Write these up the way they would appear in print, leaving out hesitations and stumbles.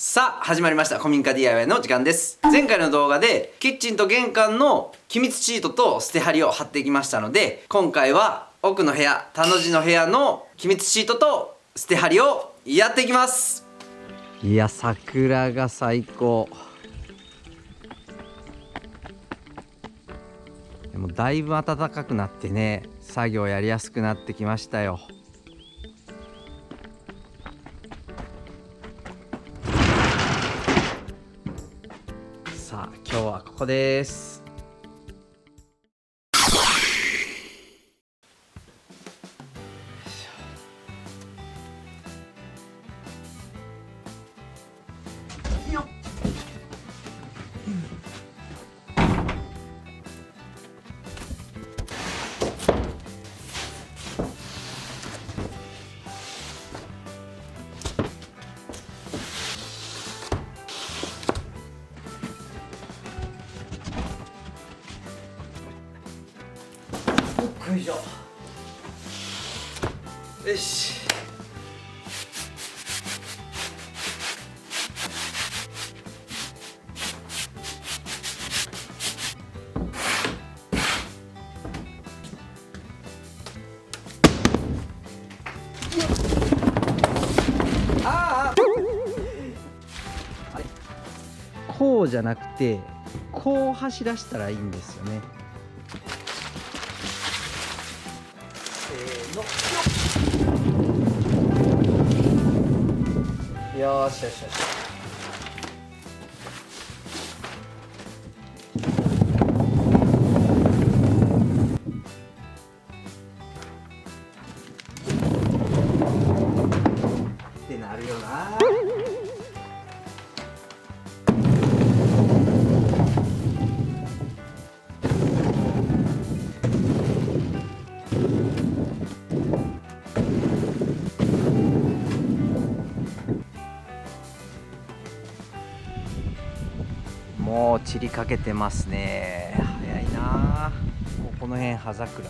さあ始まりました古民家 DIY の時間です。前回の動画でキッチンと玄関の気密シートと捨て張りを貼ってきましたので、今回は奥の部屋、田の字の部屋の気密シートと捨て張りをやっていきます。いや、桜が最高。でもだいぶ暖かくなってね、作業やりやすくなってきましたよ。さあ今日はここです。よっ。よいしょ。よし。ああ。こうじゃなくて、こう走らしたらいいんですよね。よしよしよし。ってなるよな。もう散りかけてますね。早いな。この辺葉桜。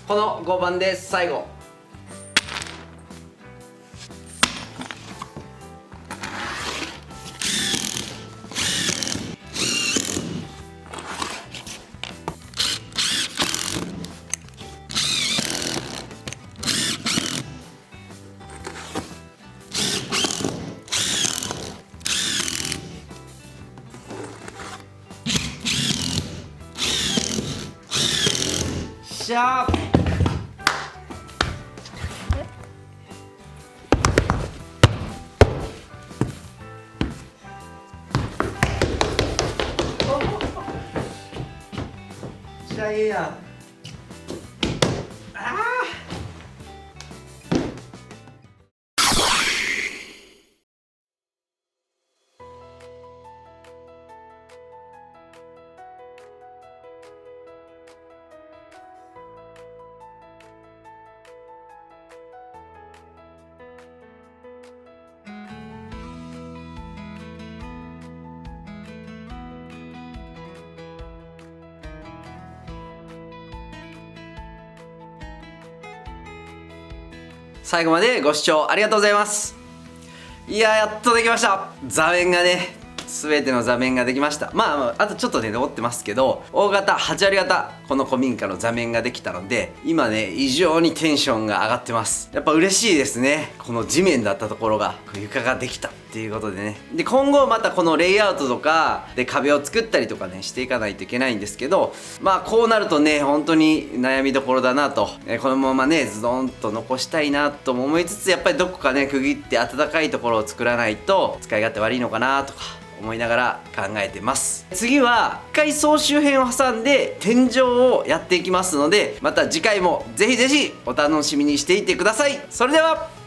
この5番です。最後しゃー。じゃあええやん。あ最後までご視聴ありがとうございます。いややっとできました。座面がね、全ての座面ができました。あとちょっとね残ってますけど、大型8割型この古民家の座面ができたので、今ね異常にテンションが上がってます。やっぱ嬉しいですね。この地面だったところが床ができたっていうことでね。で今後またこのレイアウトとかで壁を作ったりとかねしていかないといけないんですけど、こうなるとね本当に悩みどころだなと、このままねズドンと残したいなとも思いつつ、やっぱりどこかね区切って暖かいところを作らないと使い勝手悪いのかなとか思いながら考えてます。次は1回総集編を挟んで天井をやっていきますので、また次回もぜひぜひお楽しみにしていてください。それでは。